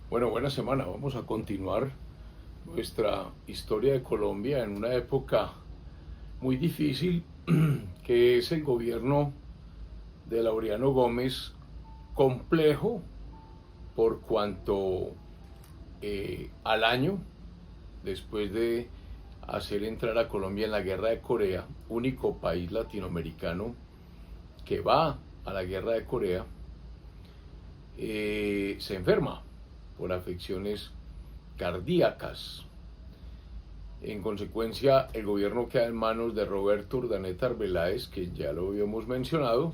Bueno, buena semana. Vamos a continuar nuestra historia de Colombia en una época muy difícil, que es el gobierno de Laureano Gómez, complejo por cuanto al año, después de hacer entrar a Colombia en la guerra de Corea, único país latinoamericano que va a la guerra de Corea, se enferma por afecciones cardíacas. En consecuencia, el gobierno queda en manos de Roberto Urdaneta Arbeláez, que ya lo habíamos mencionado,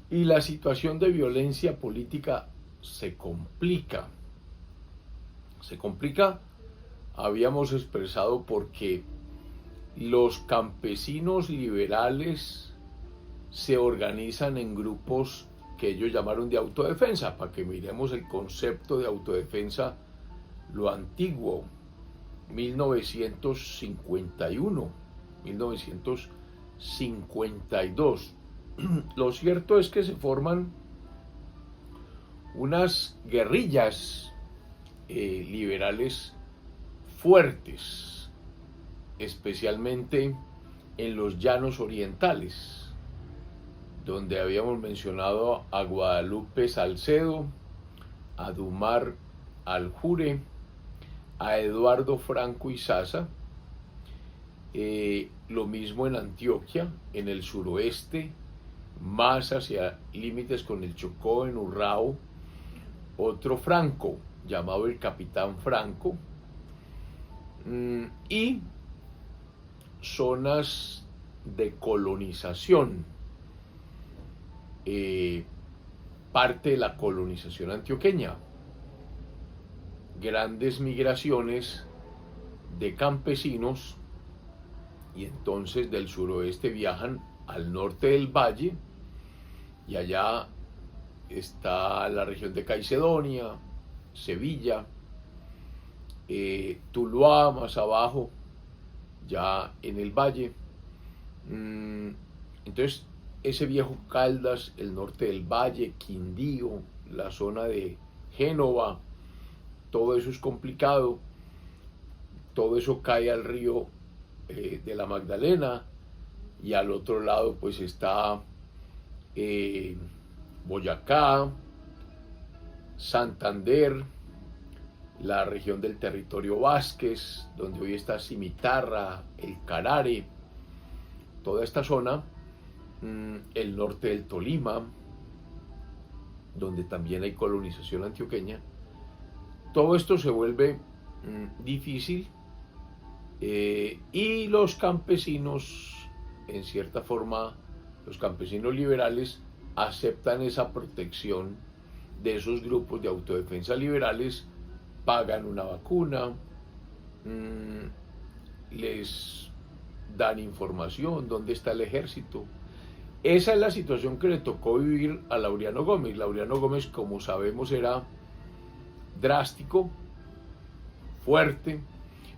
y la situación de violencia política se complica. Se complica, habíamos expresado, porque los campesinos liberales se organizan en grupos que ellos llamaron de autodefensa, para que miremos el concepto de autodefensa, lo antiguo, 1951, 1952. Lo cierto es que se forman unas guerrillas liberales fuertes, especialmente en los llanos orientales, donde habíamos mencionado a Guadalupe Salcedo, a Dumar Aljure, a Eduardo Franco Izaza. Lo mismo en Antioquia, en el suroeste, más hacia límites con el Chocó, en Urrao, otro Franco, llamado el Capitán Franco, y zonas de colonización, parte de la colonización antioqueña, grandes migraciones de campesinos, y entonces del suroeste viajan al norte del valle, y allá está la región de Caicedonia, Sevilla, Tuluá más abajo, ya en el valle. Entonces ese viejo Caldas, el norte del valle, Quindío, la zona de Génova, todo eso es complicado. Todo eso cae al río de la Magdalena, y al otro lado pues está Boyacá, Santander, la región del territorio Vázquez, donde hoy está Cimitarra, el Carare, toda esta zona, el norte del Tolima, donde también hay colonización antioqueña. Todo esto se vuelve difícil, y los campesinos, en cierta forma, los campesinos liberales aceptan esa protección de esos grupos de autodefensa liberales, pagan una vacuna, les dan información, dónde está el ejército. Esa es la situación que le tocó vivir a Laureano Gómez. Laureano Gómez, como sabemos, era drástico, fuerte.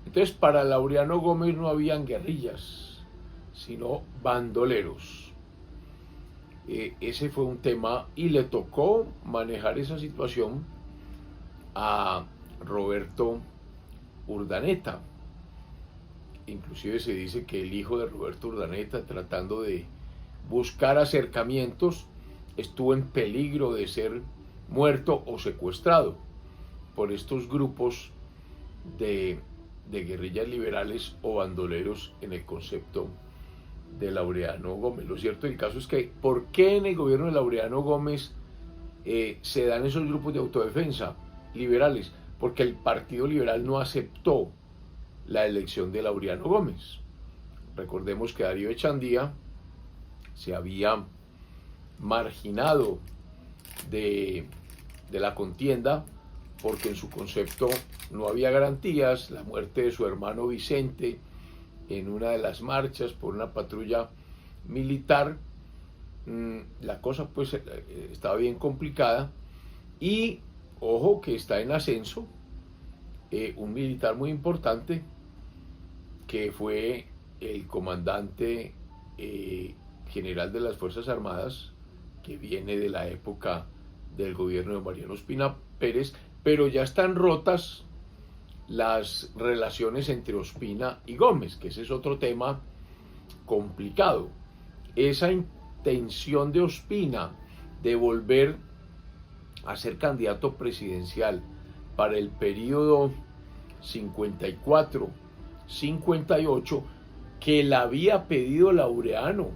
Entonces, para Laureano Gómez no habían guerrillas, sino bandoleros. Ese fue un tema, y le tocó manejar esa situación a Roberto Urdaneta. Inclusive se dice que el hijo de Roberto Urdaneta, tratando de buscar acercamientos, estuvo en peligro de ser muerto o secuestrado por estos grupos de guerrillas liberales o bandoleros, en el concepto de Laureano Gómez. Lo cierto del caso es que, ¿por qué en el gobierno de Laureano Gómez se dan esos grupos de autodefensa liberales? Porque el Partido Liberal no aceptó la elección de Laureano Gómez. Recordemos que Darío Echandía se había marginado de la contienda, porque en su concepto no había garantías. La muerte de su hermano Vicente en una de las marchas por una patrulla militar, la cosa pues estaba bien complicada. Y ojo que está en ascenso un militar muy importante, que fue el comandante general de las Fuerzas Armadas, que viene de la época del gobierno de Mariano Ospina Pérez, pero ya están rotas las relaciones entre Ospina y Gómez, que ese es otro tema complicado. Esa intención de Ospina de volver a ser candidato presidencial para el periodo 54-58, que la había pedido Laureano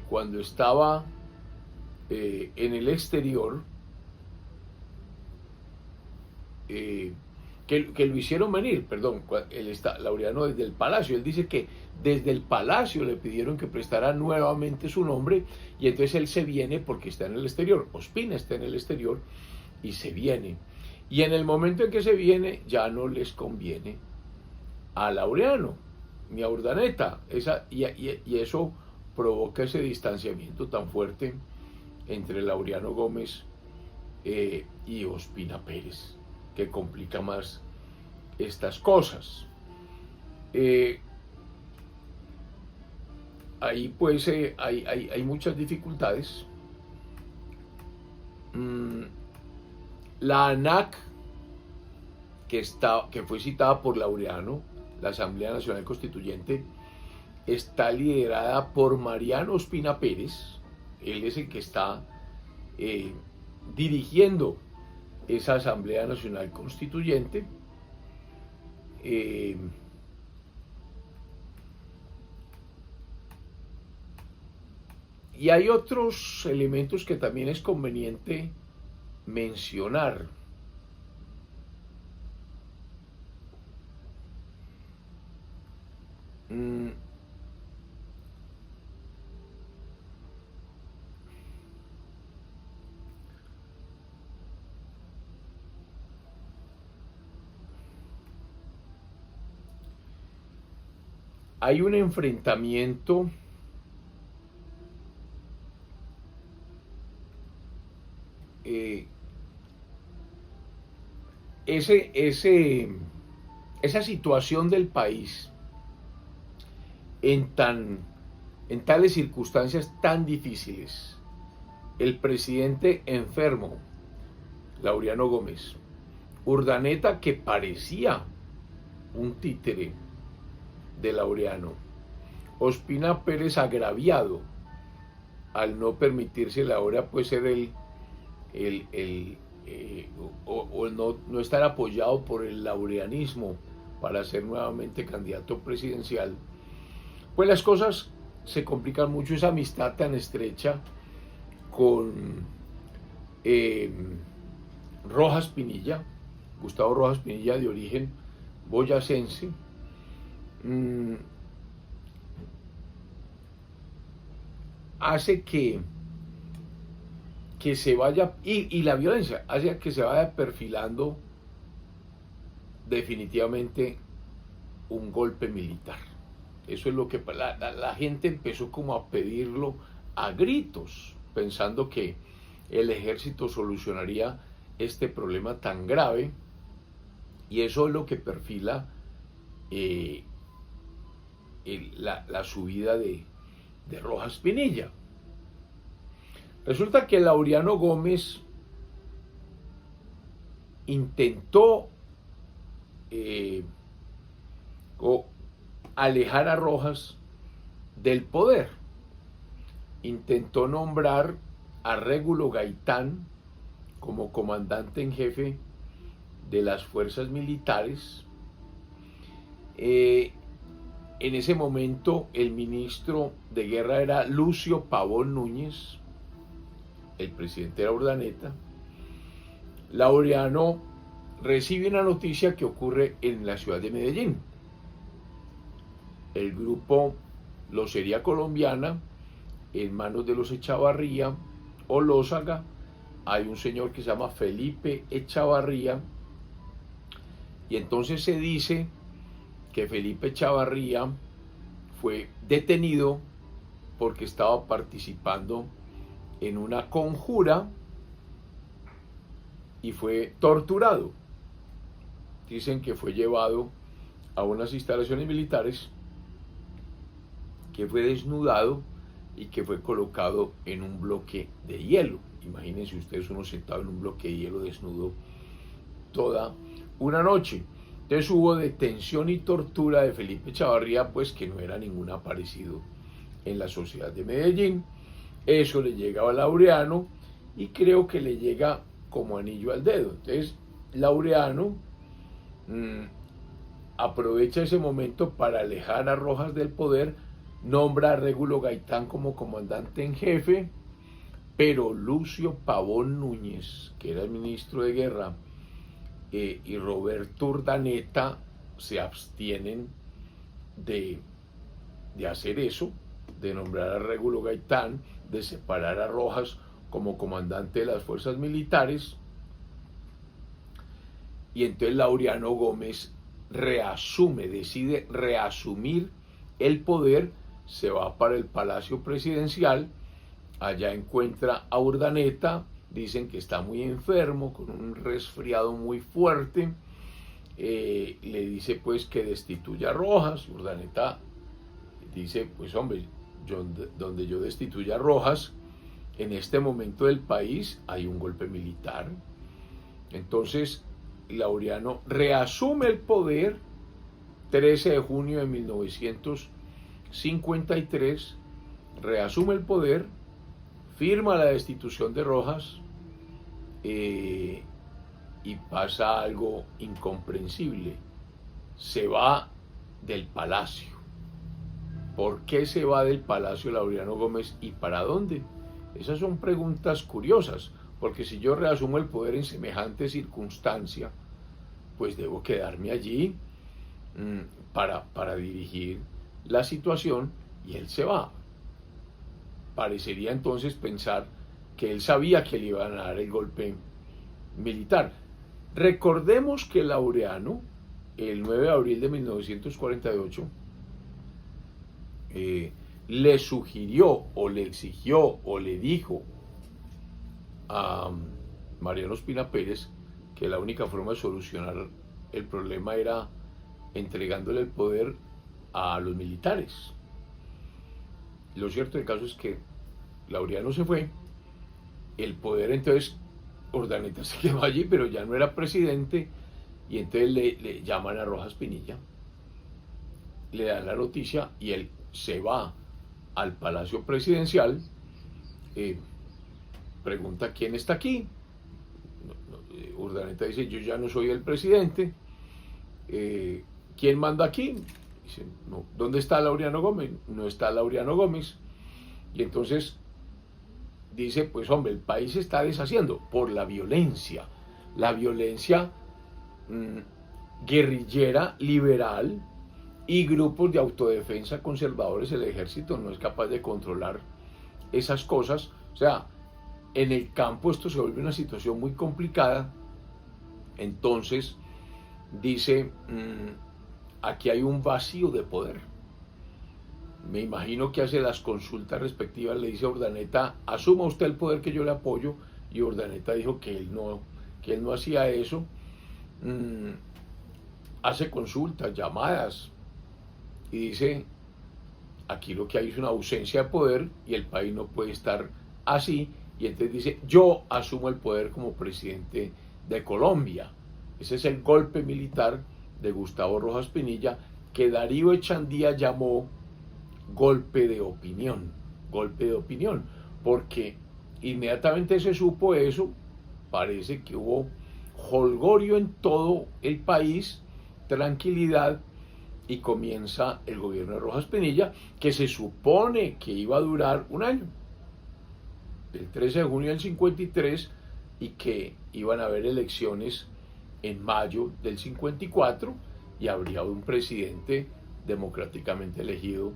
cuando estaba en el exterior, que lo hicieron venir, perdón, Laureano desde el Palacio. Él dice que desde el Palacio le pidieron que prestara nuevamente su nombre, y entonces él se viene porque está en el exterior. Ospina está en el exterior y se viene. Y en el momento en que se viene, ya no les conviene a Laureano ni a Urdaneta. Y eso provoca ese distanciamiento tan fuerte entre Laureano Gómez y Ospina Pérez, que complica más estas cosas. Ahí pues hay muchas dificultades. La ANAC, que fue citada por Laureano, la Asamblea Nacional Constituyente, está liderada por Mariano Ospina Pérez. Él es el que está dirigiendo esa Asamblea Nacional Constituyente. Y hay otros elementos que también es conveniente mencionar. Hay un enfrentamiento esa situación del país en tales circunstancias tan difíciles, el presidente enfermo, Laureano Gómez, Urdaneta, que parecía un títere de Laureano, Ospina Pérez agraviado al no permitirse ahora pues ser no estar apoyado por el laureanismo para ser nuevamente candidato presidencial. Pues las cosas se complican mucho. Esa amistad tan estrecha con Rojas Pinilla, Gustavo Rojas Pinilla, de origen boyacense, hace que se vaya, y la violencia hace que se vaya perfilando definitivamente un golpe militar. Eso es lo que la gente empezó como a pedirlo a gritos, pensando que el ejército solucionaría este problema tan grave, y eso es lo que perfila la subida de Rojas Pinilla. Resulta que Laureano Gómez intentó alejar a Rojas del poder. Intentó nombrar a Régulo Gaitán como comandante en jefe de las fuerzas militares. En ese momento el ministro de guerra era Lucio Pavón Núñez, el presidente era Urdaneta. Laureano recibe una noticia que ocurre en la ciudad de Medellín. El grupo Locería Colombiana, en manos de los Echavarría o Lózaga, hay un señor que se llama Felipe Echavarría, y entonces se dice que Felipe Echavarría fue detenido porque estaba participando en una conjura y fue torturado. Dicen que fue llevado a unas instalaciones militares, que fue desnudado y que fue colocado en un bloque de hielo y imagínense ustedes uno sentado en un bloque de hielo desnudo toda una noche. Entonces hubo detención y tortura de Felipe Chavarría, pues que no era ningún aparecido en la sociedad de Medellín. Eso le llegaba a Laureano y creo que le llega como anillo al dedo. Entonces Laureano aprovecha ese momento para alejar a Rojas del poder, nombra a Régulo Gaitán como comandante en jefe, pero Lucio Pavón Núñez, que era el ministro de Guerra, y Roberto Urdaneta se abstienen de hacer eso, de nombrar a Régulo Gaitán, de separar a Rojas como comandante de las fuerzas militares, y entonces Laureano Gómez decide reasumir el poder, se va para el Palacio Presidencial, allá encuentra a Urdaneta, dicen que está muy enfermo, con un resfriado muy fuerte, le dice pues que destituya a Rojas. Urdaneta dice, pues hombre, donde yo destituya a Rojas, en este momento del país hay un golpe militar. Entonces Laureano reasume el poder 13 de junio de 1953, reasume el poder, firma la destitución de Rojas, y pasa algo incomprensible. Se va del palacio. ¿Por qué se va del palacio Laureano Gómez y para dónde? Esas son preguntas curiosas, porque si yo reasumo el poder en semejante circunstancia, pues debo quedarme allí para dirigir la situación, y él se va. Parecería entonces pensar que él sabía que le iban a dar el golpe militar. Recordemos que Laureano, el 9 de abril de 1948, le sugirió o le exigió o le dijo a Mariano Ospina Pérez que la única forma de solucionar el problema era entregándole el poder a los militares. Lo cierto del caso es que Laureano se fue, el poder entonces, Urdaneta se quedó allí, pero ya no era presidente, y entonces le llaman a Rojas Pinilla, le dan la noticia y él se va al Palacio Presidencial, pregunta quién está aquí. Urdaneta dice, yo ya no soy el presidente. ¿Quién manda aquí? Dice, no. ¿Dónde está Laureano Gómez? No está Laureano Gómez. Y entonces dice, pues hombre, el país se está deshaciendo por la violencia guerrillera, liberal, y grupos de autodefensa conservadores. El ejército no es capaz de controlar esas cosas. O sea, en el campo esto se vuelve una situación muy complicada. Entonces dice, aquí hay un vacío de poder. Me imagino que hace las consultas respectivas, le dice a Urdaneta, asuma usted el poder que yo le apoyo, y Urdaneta dijo que él no hacía eso. Hace consultas, llamadas, y dice, aquí lo que hay es una ausencia de poder y el país no puede estar así, y entonces dice, yo asumo el poder como presidente de Colombia. Ese es el golpe militar de Gustavo Rojas Pinilla, que Darío Echandía llamó golpe de opinión, porque inmediatamente se supo eso, parece que hubo jolgorio en todo el país, tranquilidad, y comienza el gobierno de Rojas Pinilla, que se supone que iba a durar un año, el 13 de junio del 53, y que iban a haber elecciones en mayo del 54, y habría un presidente democráticamente elegido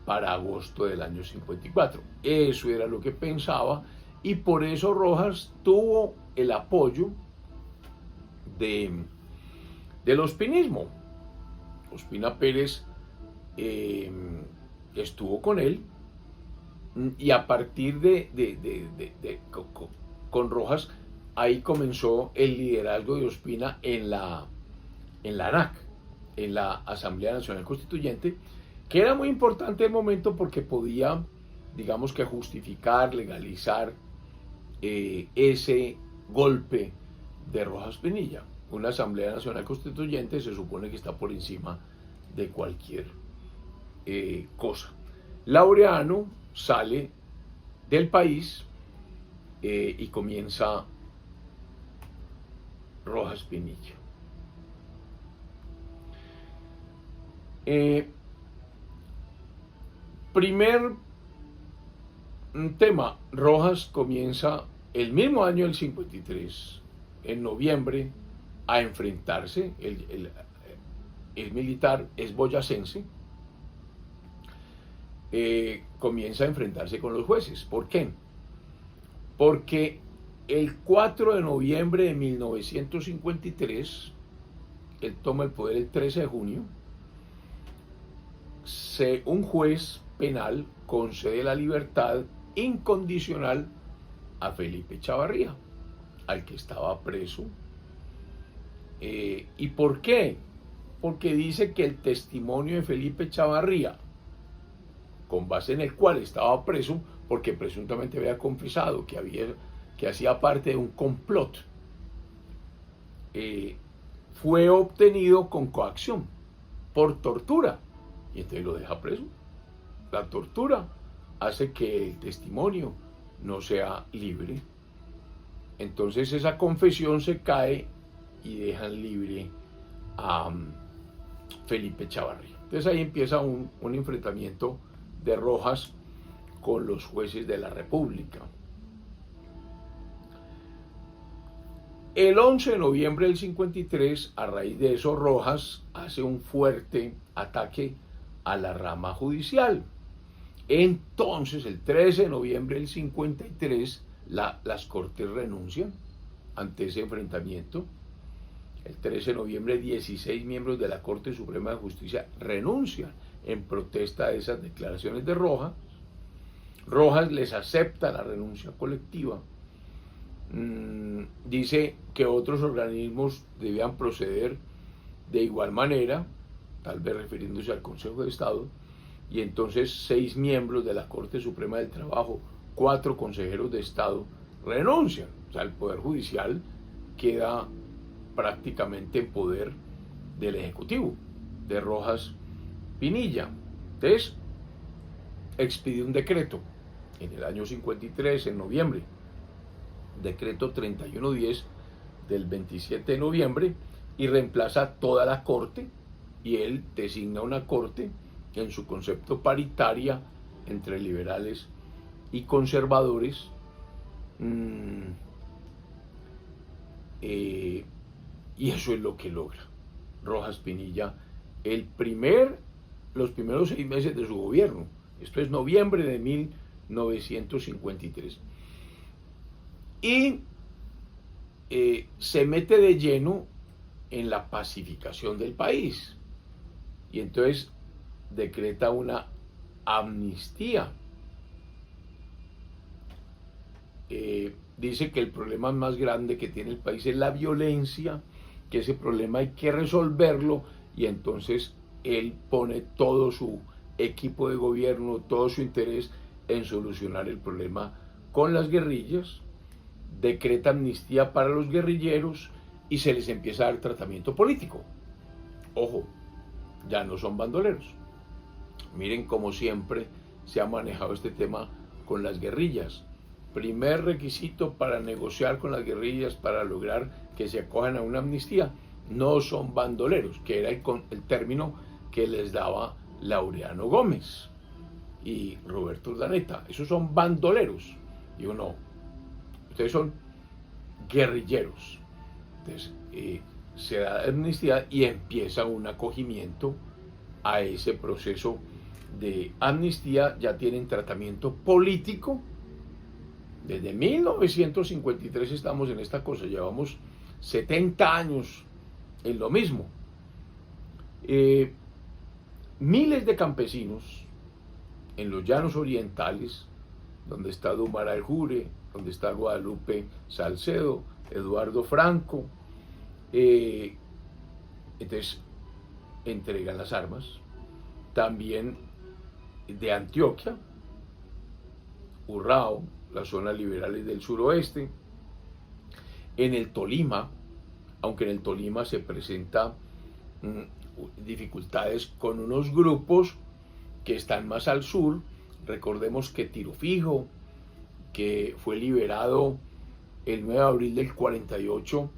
para agosto del año 54. Eso era lo que pensaba, y por eso Rojas tuvo el apoyo del ospinismo. Ospina Pérez estuvo con él, y a partir con Rojas, ahí comenzó el liderazgo de Ospina en la ANAC, en la Asamblea Nacional Constituyente, que era muy importante el momento porque podía, digamos que justificar, legalizar ese golpe de Rojas Pinilla. Una Asamblea Nacional Constituyente se supone que está por encima de cualquier cosa. Laureano sale del país y comienza Rojas Pinilla. Primer tema, Rojas comienza el mismo año del 53, en noviembre, a enfrentarse, el militar es boyacense, comienza a enfrentarse con los jueces. ¿Por qué? Porque el 4 de noviembre de 1953, él toma el poder el 13 de junio, un juez penal concede la libertad incondicional a Felipe Chavarría, al que estaba preso. ¿Y por qué? Porque dice que el testimonio de Felipe Chavarría, con base en el cual estaba preso, porque presuntamente había confesado que hacía parte de un complot, fue obtenido con coacción, por tortura, y entonces lo deja preso. La tortura hace que el testimonio no sea libre. Entonces esa confesión se cae y dejan libre a Felipe Chavarría. Entonces ahí empieza un enfrentamiento de Rojas con los jueces de la República. El 11 de noviembre del 53, a raíz de eso, Rojas hace un fuerte ataque a la rama judicial. Entonces, el 13 de noviembre del 53, las Cortes renuncian ante ese enfrentamiento. El 13 de noviembre, 16 miembros de la Corte Suprema de Justicia renuncian en protesta de esas declaraciones de Rojas. Rojas les acepta la renuncia colectiva. Dice que otros organismos debían proceder de igual manera, tal vez refiriéndose al Consejo de Estado, y entonces 6 miembros de la Corte Suprema del Trabajo, 4 consejeros de Estado renuncian. O sea, el Poder Judicial queda prácticamente en poder del Ejecutivo, de Rojas Pinilla. Entonces, expidió un decreto en el año 53, en noviembre, decreto 3110 del 27 de noviembre, y reemplaza toda la Corte, y él designa una Corte en su concepto paritaria entre liberales y conservadores, y eso es lo que logra Rojas Pinilla los primeros 6 meses de su gobierno. Esto es noviembre de 1953. Y se mete de lleno en la pacificación del país. Y entonces decreta una amnistía. Dice que el problema más grande que tiene el país es la violencia, que ese problema hay que resolverlo, y entonces él pone todo su equipo de gobierno, todo su interés en solucionar el problema con las guerrillas, decreta amnistía para los guerrilleros y se les empieza a dar tratamiento político. Ojo, ya no son bandoleros. Miren cómo siempre se ha manejado este tema con las guerrillas. Primer requisito para negociar con las guerrillas, para lograr que se acojan a una amnistía: no son bandoleros, que era el término que les daba Laureano Gómez y Roberto Urdaneta. Esos son bandoleros. Digo, no, ustedes son guerrilleros. Entonces se da amnistía y empieza un acogimiento a ese proceso de amnistía. Ya tienen tratamiento político. Desde 1953 estamos en esta cosa, llevamos 70 años en lo mismo. Miles de campesinos en los llanos orientales, donde está Dumar Aljure, donde está Guadalupe Salcedo, Eduardo Franco, entonces entregan las armas. También de Antioquia, Urrao, las zonas liberales del suroeste. En el Tolima, aunque en el Tolima se presenta dificultades con unos grupos que están más al sur. Recordemos que Tiro Fijo, que fue liberado el 9 de abril del 48,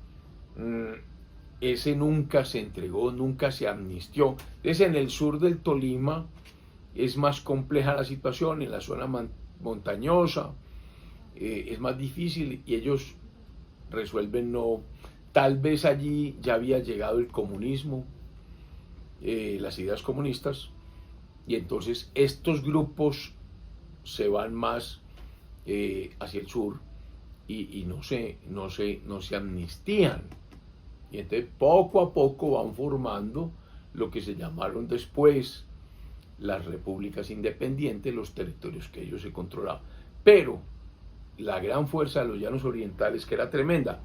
ese nunca se entregó, nunca se amnistió. Entonces en el sur del Tolima es más compleja la situación, en la zona montañosa es más difícil y ellos resuelven no. Tal vez allí ya había llegado el comunismo, las ideas comunistas, y entonces estos grupos se van más hacia el sur y no se amnistían. Y entonces poco a poco van formando lo que se llamaron después las repúblicas independientes, los territorios que ellos se controlaban. Pero la gran fuerza de los llanos orientales, que era tremenda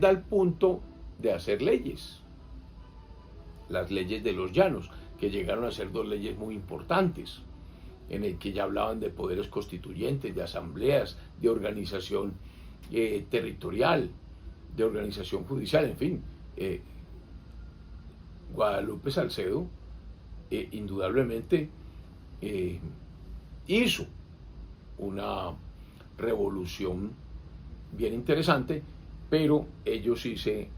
al punto de hacer leyes, las leyes de los llanos, que llegaron a ser dos leyes muy importantes, en el que ya hablaban de poderes constituyentes, de asambleas, de organización territorial, de organización judicial, en fin. Guadalupe Salcedo indudablemente hizo una revolución bien interesante, pero ellos sí se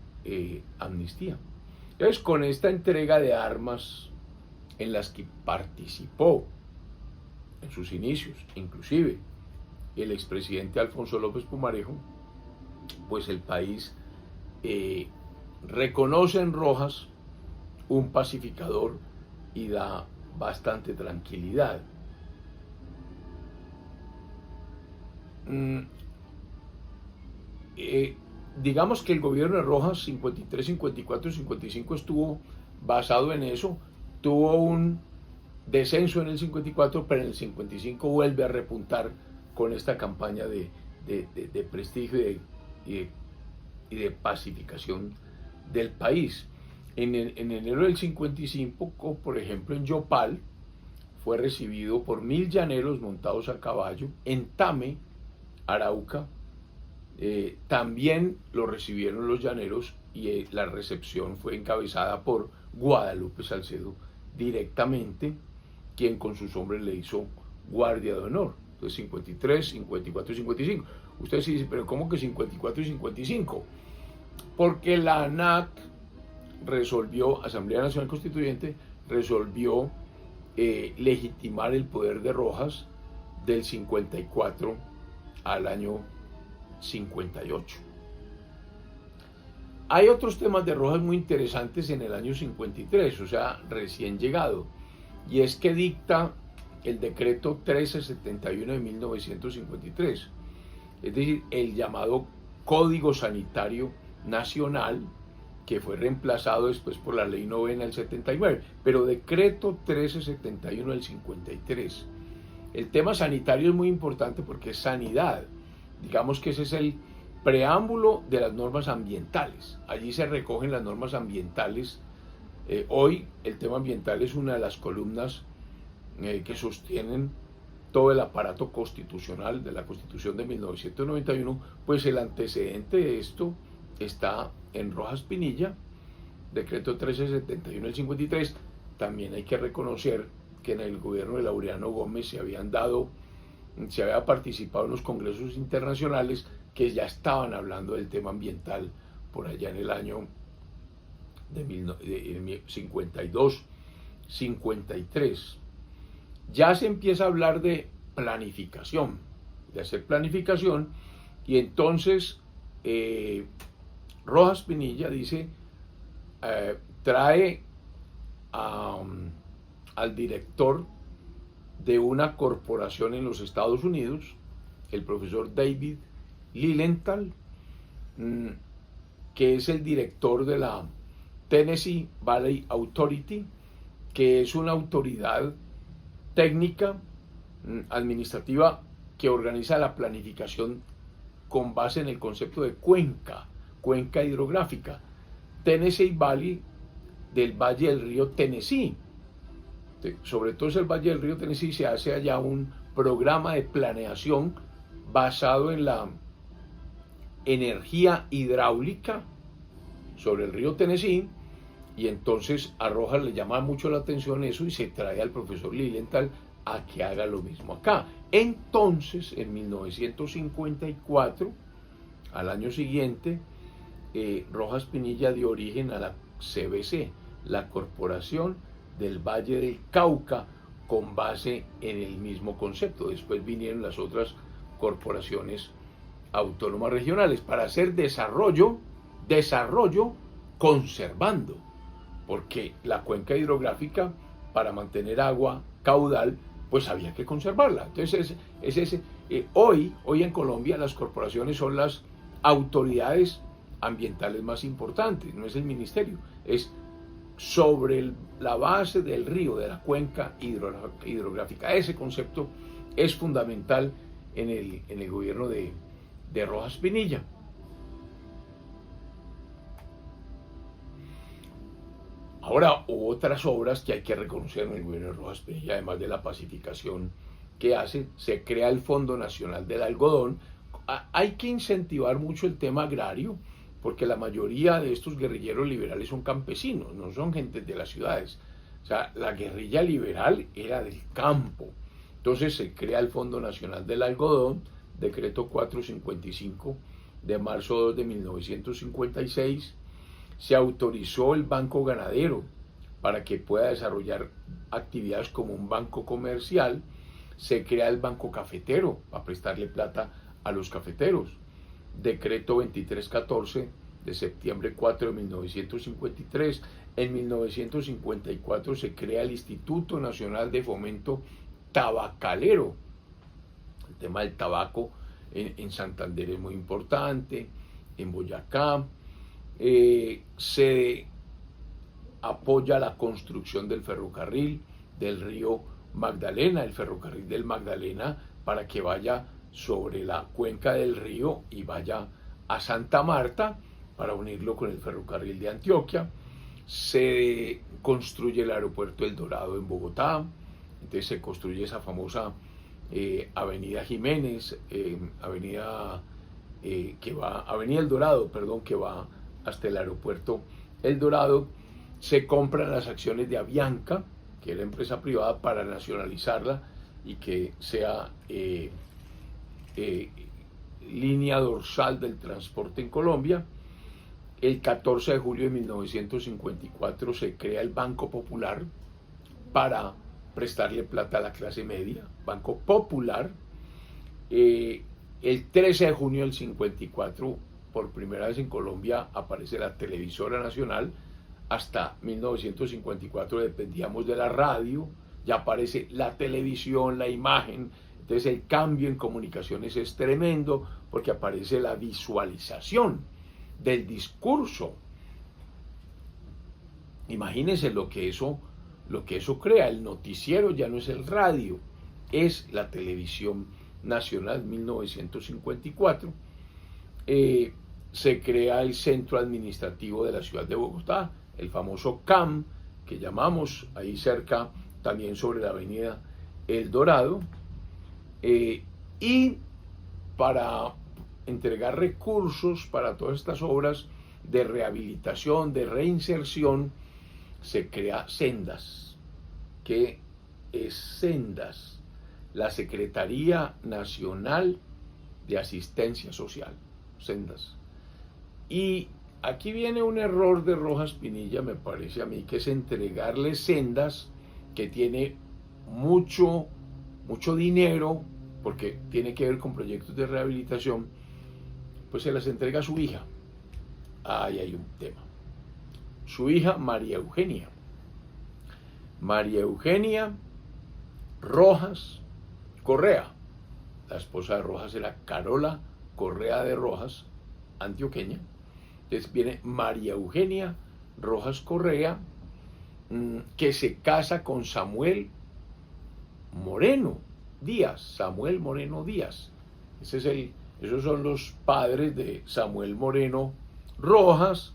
amnistían. Entonces, con esta entrega de armas en las que participó en sus inicios, inclusive el expresidente Alfonso López Pumarejo, pues el país reconoce en Rojas un pacificador y da bastante tranquilidad. Digamos que el gobierno de Rojas 53, 54 y 55 estuvo basado en eso, tuvo un descenso en el 54, pero en el 55 vuelve a repuntar con esta campaña de prestigio y de pacificación del país. En enero del 55, por ejemplo, en Yopal, fue recibido por 1000 llaneros montados a caballo. En Tame, Arauca, también lo recibieron los llaneros y la recepción fue encabezada por Guadalupe Salcedo directamente, quien con sus hombres le hizo guardia de honor. Entonces 53, 54 y 55. Ustedes dicen, pero ¿cómo que 54 y 55? Porque la ANAC resolvió, Asamblea Nacional Constituyente, resolvió legitimar el poder de Rojas del 54 al año 58. Hay otros temas de Rojas muy interesantes en el año 53, o sea, recién llegado, y es que dicta el decreto 1371 de 1953, es decir, el llamado Código Sanitario Nacional, que fue reemplazado después por la Ley Novena del 79, pero decreto 1371 del 53. El tema sanitario es muy importante porque es sanidad. Digamos que ese es el preámbulo de las normas ambientales. Allí se recogen las normas ambientales. Hoy el tema ambiental es una de las columnas que sostienen todo el aparato constitucional de la Constitución de 1991, pues el antecedente de esto está en Rojas Pinilla, decreto 1371 del 53. También hay que reconocer que en el gobierno de Laureano Gómez se había participado en los congresos internacionales que ya estaban hablando del tema ambiental por allá en el año de 52, 53. Ya se empieza a hablar de planificación, de hacer planificación, y entonces Rojas Pinilla dice, trae al director de una corporación en los Estados Unidos, el profesor David Lilienthal, que es el director de la Tennessee Valley Authority, que es una autoridad técnica, administrativa, que organiza la planificación con base en el concepto de cuenca hidrográfica. Tennessee Valley, del Valle del Río Tennessee. Sobre todo es el Valle del Río Tennessee, se hace allá un programa de planeación basado en la energía hidráulica sobre el río Tennessee, y entonces a Rojas le llama mucho la atención eso y se trae al profesor Lilienthal a que haga lo mismo acá. Entonces, en 1954, al año siguiente, Rojas Pinilla dio origen a la CBC, la Corporación del Valle del Cauca, con base en el mismo concepto. Después vinieron las otras corporaciones autónomas regionales para hacer desarrollo conservando, porque la cuenca hidrográfica, para mantener agua caudal, pues había que conservarla. Entonces, hoy en Colombia las corporaciones son las autoridades ambientales más importantes, no es el ministerio, es sobre la base del río, de la cuenca hidrográfica. Ese concepto es fundamental en el gobierno de Rojas Pinilla. Ahora, otras obras que hay que reconocer en el gobierno de Rojas Pinilla, además de la pacificación que hace, se crea el Fondo Nacional del Algodón. Hay que incentivar mucho el tema agrario, porque la mayoría de estos guerrilleros liberales son campesinos, no son gente de las ciudades. O sea, la guerrilla liberal era del campo. Entonces se crea el Fondo Nacional del Algodón, decreto 455 de marzo 2 de 1956. Se autorizó el Banco Ganadero para que pueda desarrollar actividades como un banco comercial. Se crea el Banco Cafetero para prestarle plata a los cafeteros. Decreto 2314 de septiembre 4 de 1953. En 1954 se crea el Instituto Nacional de Fomento Tabacalero. El tema del tabaco en Santander es muy importante, en Boyacá. Se apoya la construcción del ferrocarril del río Magdalena, el ferrocarril del Magdalena, para que vaya sobre la cuenca del río y vaya a Santa Marta para unirlo con el ferrocarril de Antioquia. Se construye el aeropuerto El Dorado en Bogotá, entonces se construye esa famosa Avenida Jiménez, Avenida El Dorado, perdón, que va hasta el aeropuerto El Dorado. Se compran las acciones de Avianca, que era empresa privada, para nacionalizarla y que sea línea dorsal del transporte en Colombia. El 14 de julio de 1954 se crea el Banco Popular para prestarle plata a la clase media, Banco Popular. El 13 de junio del 54, por primera vez en Colombia, aparece la televisora nacional. Hasta 1954 dependíamos de la radio, ya aparece la televisión, la imagen. Entonces el cambio en comunicaciones es tremendo, porque aparece la visualización del discurso. Imagínense lo que eso crea. El noticiero ya no es el radio, es la televisión nacional. 1954 se crea el centro administrativo de la ciudad de Bogotá, el famoso CAM, que llamamos ahí cerca, también sobre la avenida El Dorado, y para entregar recursos para todas estas obras de rehabilitación, de reinserción, se crea Sendas. ¿Qué es Sendas? La Secretaría Nacional de Asistencia Social, Sendas. Y aquí viene un error de Rojas Pinilla, me parece a mí, que es entregarle Sendas, que tiene mucho dinero, porque tiene que ver con proyectos de rehabilitación, pues se las entrega a su hija. Ahí hay un tema. Su hija, María Eugenia Rojas Correa. La esposa de Rojas era Carola Correa de Rojas, antioqueña. Entonces viene María Eugenia Rojas Correa, que se casa con Samuel Moreno Díaz. Esos son los padres de Samuel Moreno Rojas,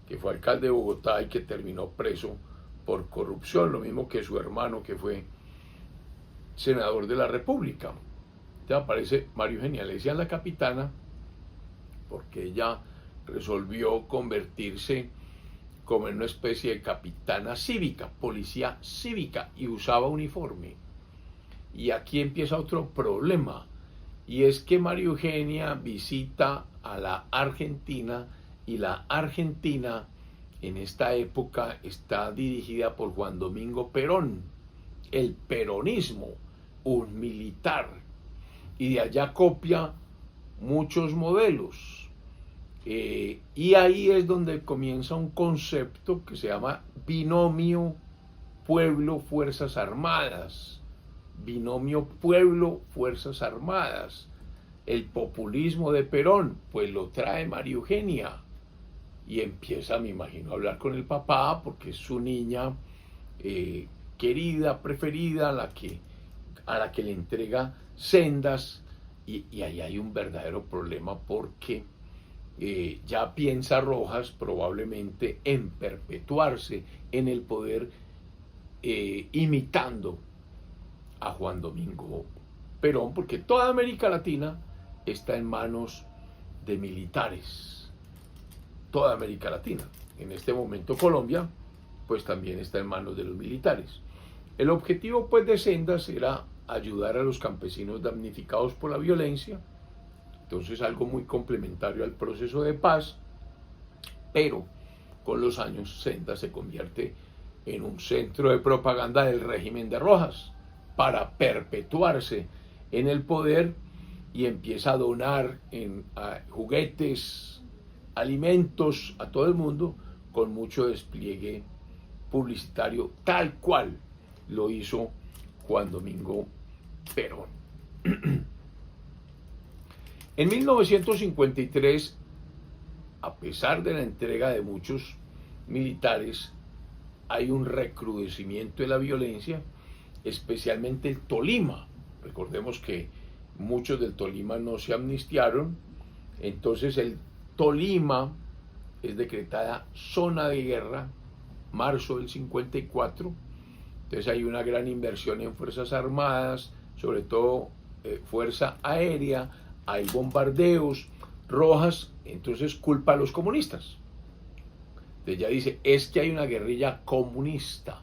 que fue alcalde de Bogotá y que terminó preso por corrupción, lo mismo que su hermano, que fue senador de la República. Entonces aparece María Eugenia, le decían la capitana, porque ella resolvió convertirse como en una especie de capitana cívica, policía cívica, y usaba uniforme. Y aquí empieza otro problema, y es que María Eugenia visita a la Argentina, y la Argentina en esta época está dirigida por Juan Domingo Perón, el peronismo, un militar, y de allá copia muchos modelos. Y ahí es donde comienza un concepto que se llama binomio pueblo-fuerzas armadas. Binomio pueblo-fuerzas armadas. El populismo de Perón, pues lo trae María Eugenia. Y empieza, me imagino, a hablar con el papá, porque es su niña querida, preferida, a la que le entrega sendas. Y ahí hay un verdadero problema, porque ya piensa Rojas probablemente en perpetuarse en el poder, imitando a Juan Domingo Perón, porque toda América Latina está en manos de militares. Toda América Latina. En este momento Colombia, pues también está en manos de los militares. El objetivo, pues, de Sendas era ayudar a los campesinos damnificados por la violencia. Entonces, algo muy complementario al proceso de paz, pero con los años Sendas se convierte en un centro de propaganda del régimen de Rojas para perpetuarse en el poder, y empieza a donar juguetes, alimentos a todo el mundo, con mucho despliegue publicitario, tal cual lo hizo Juan Domingo Perón. En 1953, a pesar de la entrega de muchos militares, hay un recrudecimiento de la violencia, especialmente el Tolima. Recordemos que muchos del Tolima no se amnistiaron, entonces el Tolima es decretada zona de guerra, marzo del 54, entonces hay una gran inversión en fuerzas armadas, sobre todo fuerza aérea, hay bombardeos. Rojas entonces culpa a los comunistas. Entonces ya dice, es que hay una guerrilla comunista,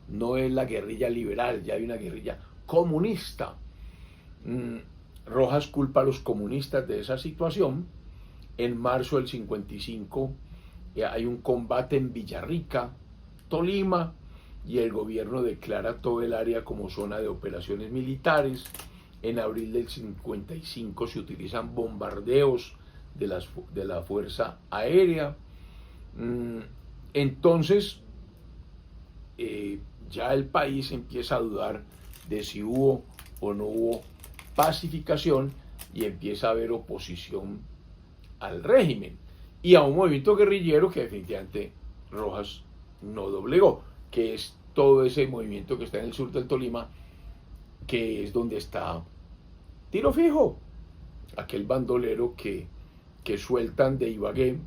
no es la guerrilla liberal, ya hay una guerrilla comunista. Rojas culpa a los comunistas de esa situación. En marzo del 55 hay un combate en Villarrica, Tolima, y el gobierno declara todo el área como zona de operaciones militares. En abril del 55 se utilizan bombardeos de la Fuerza Aérea. Entonces, ya el país empieza a dudar de si hubo o no hubo pacificación, y empieza a haber oposición al régimen y a un movimiento guerrillero que definitivamente Rojas no doblegó, que es todo ese movimiento que está en el sur del Tolima, que es donde está Tiro Fijo, aquel bandolero que sueltan de Ibagué,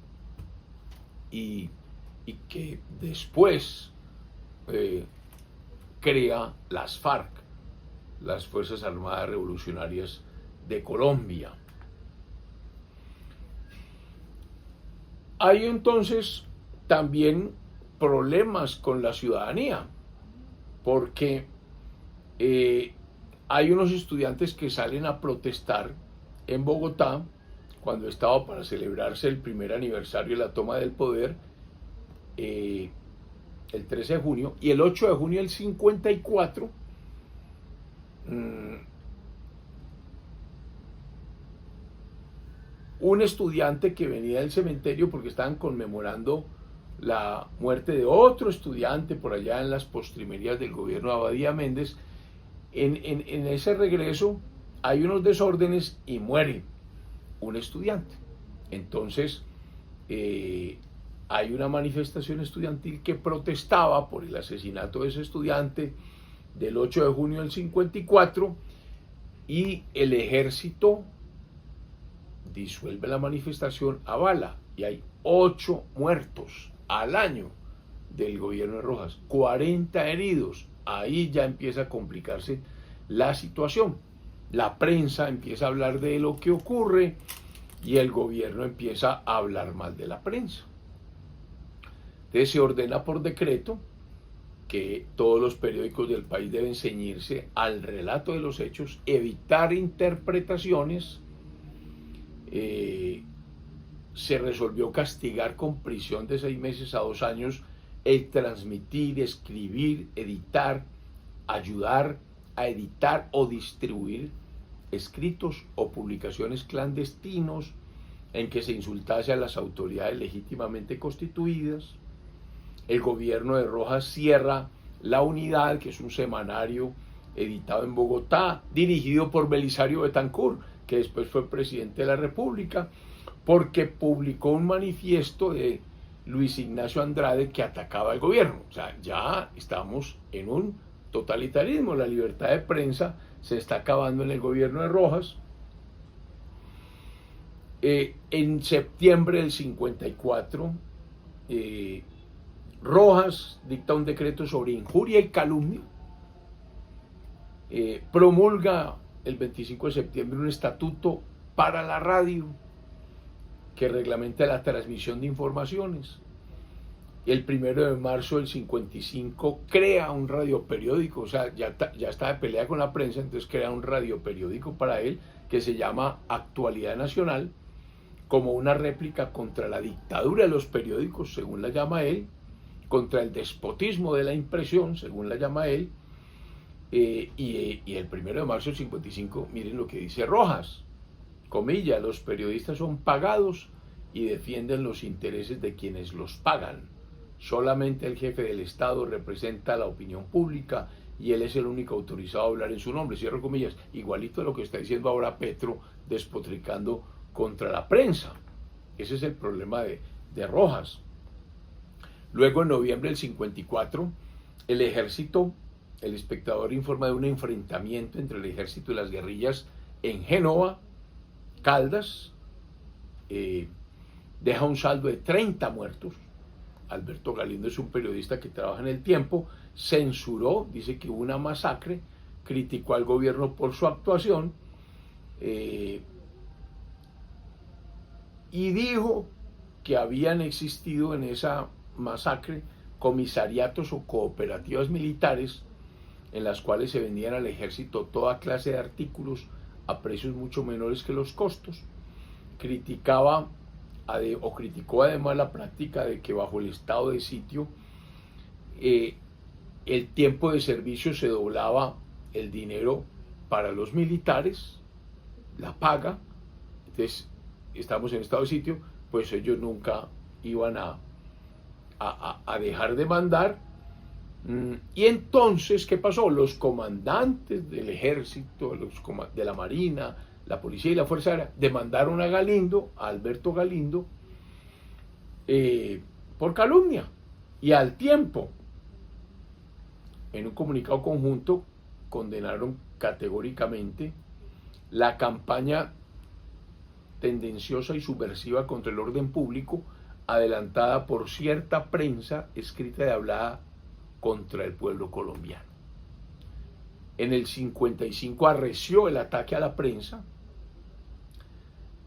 y que después crea las FARC, las Fuerzas Armadas Revolucionarias de Colombia. Hay entonces también problemas con la ciudadanía, porque hay unos estudiantes que salen a protestar en Bogotá cuando estaba para celebrarse el primer aniversario de la toma del poder, el 13 de junio, y el 8 de junio del 54, un estudiante que venía del cementerio, porque estaban conmemorando la muerte de otro estudiante por allá en las postrimerías del gobierno de Abadía Méndez, en ese regreso hay unos desórdenes y muere un estudiante. Entonces hay una manifestación estudiantil que protestaba por el asesinato de ese estudiante del 8 de junio del 54, y el ejército disuelve la manifestación a bala, y hay 8 muertos al año del gobierno de Rojas, 40 heridos. Ahí ya empieza a complicarse la situación. la prensa empieza a hablar de lo que ocurre y el gobierno empieza a hablar mal de la prensa. Entonces se ordena por decreto que todos los periódicos del país deben ceñirse al relato de los hechos, evitar interpretaciones. Se resolvió castigar con prisión de 6 meses a 2 años el transmitir, escribir, editar, ayudar a editar o distribuir escritos o publicaciones clandestinos en que se insultase a las autoridades legítimamente constituidas. El gobierno de Rojas cierra La Unidad, que es un semanario editado en Bogotá, dirigido por Belisario Betancur, que después fue presidente de la República, porque publicó un manifiesto de Luis Ignacio Andrade que atacaba al gobierno. O sea, ya estamos en un totalitarismo, la libertad de prensa se está acabando en el gobierno de Rojas. En septiembre del 54, Rojas dicta un decreto sobre injuria y calumnia, promulga el 25 de septiembre un estatuto para la radio que reglamenta la transmisión de informaciones. El 1 de marzo del 55 crea un radioperiódico, o sea, ya está de pelea con la prensa, entonces crea un radioperiódico para él que se llama Actualidad Nacional, como una réplica contra la dictadura de los periódicos, según la llama él, contra el despotismo de la impresión, según la llama él. Y el 1 de marzo del 55, miren lo que dice Rojas, comilla, los periodistas son pagados y defienden los intereses de quienes los pagan. Solamente el jefe del Estado representa la opinión pública y él es el único autorizado a hablar en su nombre, cierro comillas, igualito a lo que está diciendo ahora Petro, despotricando contra la prensa. Ese es el problema de Rojas. Luego, en noviembre del 54, el ejército, El Espectador informa de un enfrentamiento entre el ejército y las guerrillas en Génova, Caldas, deja un saldo de 30 muertos. Alberto Galindo es un periodista que trabaja en El Tiempo, censuró, dice que hubo una masacre, criticó al gobierno por su actuación, y dijo que habían existido en esa masacre comisariatos o cooperativas militares en las cuales se vendían al ejército toda clase de artículos a precios mucho menores que los costos. Criticó además la práctica de que bajo el estado de sitio el tiempo de servicio se doblaba el dinero para los militares, la paga. Entonces, estamos en estado de sitio, pues ellos nunca iban a dejar de mandar. Y entonces, ¿qué pasó? Los comandantes del ejército, de la marina, la policía y la fuerza aérea demandaron a Galindo, a Alberto Galindo, por calumnia. Y Al Tiempo, en un comunicado conjunto, condenaron categóricamente la campaña tendenciosa y subversiva contra el orden público adelantada por cierta prensa escrita y hablada contra el pueblo colombiano. En el 55 arreció el ataque a la prensa,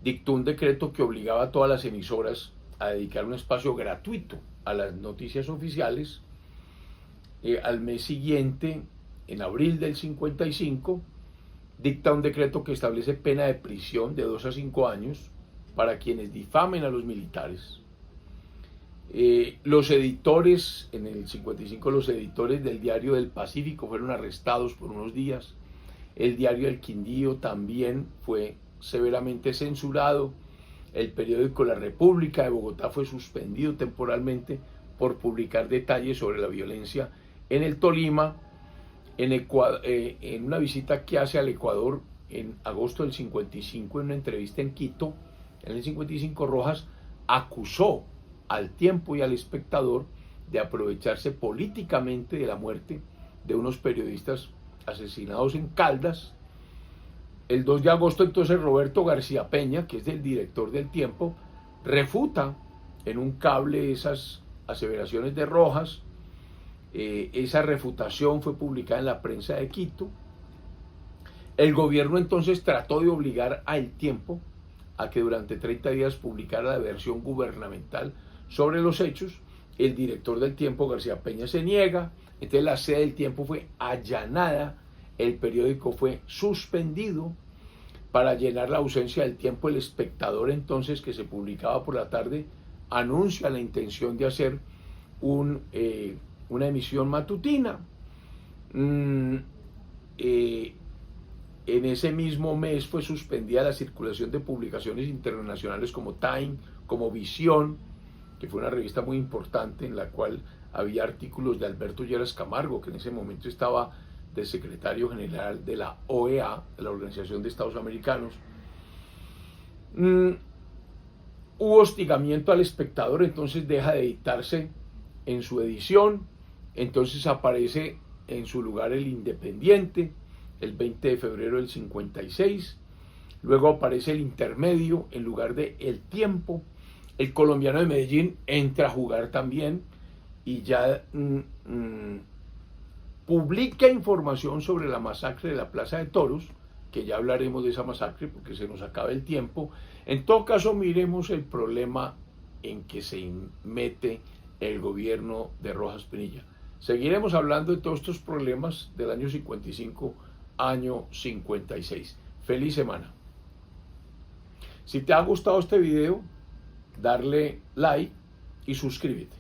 dictó un decreto que obligaba a todas las emisoras a dedicar un espacio gratuito a las noticias oficiales. Al mes siguiente, en abril del 55, dicta un decreto que establece pena de prisión de 2 a 5 años para quienes difamen a los militares. Los editores, en el 55, los editores del Diario del Pacífico fueron arrestados por unos días. El Diario del Quindío también fue severamente censurado. El periódico La República de Bogotá fue suspendido temporalmente por publicar detalles sobre la violencia en el Tolima. En una visita que hace al Ecuador en agosto del 55, en una entrevista en Quito, en el 55, Rojas acusó al Tiempo y al Espectador de aprovecharse políticamente de la muerte de unos periodistas asesinados en Caldas. El 2 de agosto, entonces, Roberto García Peña, que es el director del Tiempo, refuta en un cable esas aseveraciones de Rojas. Esa refutación fue publicada en la prensa de Quito. El gobierno entonces trató de obligar a El Tiempo a que durante 30 días publicara la versión gubernamental sobre los hechos. El director del Tiempo, García Peña, se niega. Entonces la sede del Tiempo fue allanada, el periódico fue suspendido. Para llenar la ausencia del Tiempo, El Espectador, entonces, que se publicaba por la tarde, anuncia la intención de hacer una emisión matutina. En ese mismo mes fue suspendida la circulación de publicaciones internacionales como Time, como Visión, que fue una revista muy importante en la cual había artículos de Alberto Lleras Camargo, que en ese momento estaba de secretario general de la OEA, de la Organización de Estados Americanos. Hubo hostigamiento al Espectador, entonces deja de editarse en su edición, entonces aparece en su lugar El Independiente, el 20 de febrero del 56, luego aparece El Intermedio en lugar de El Tiempo. El Colombiano de Medellín entra a jugar también y ya publica información sobre la masacre de la Plaza de Toros, que ya hablaremos de esa masacre porque se nos acaba el tiempo. En todo caso, miremos el problema en que se mete el gobierno de Rojas Pinilla. Seguiremos hablando de todos estos problemas del año 55, año 56. Feliz semana. Si te ha gustado este video, darle like y suscríbete.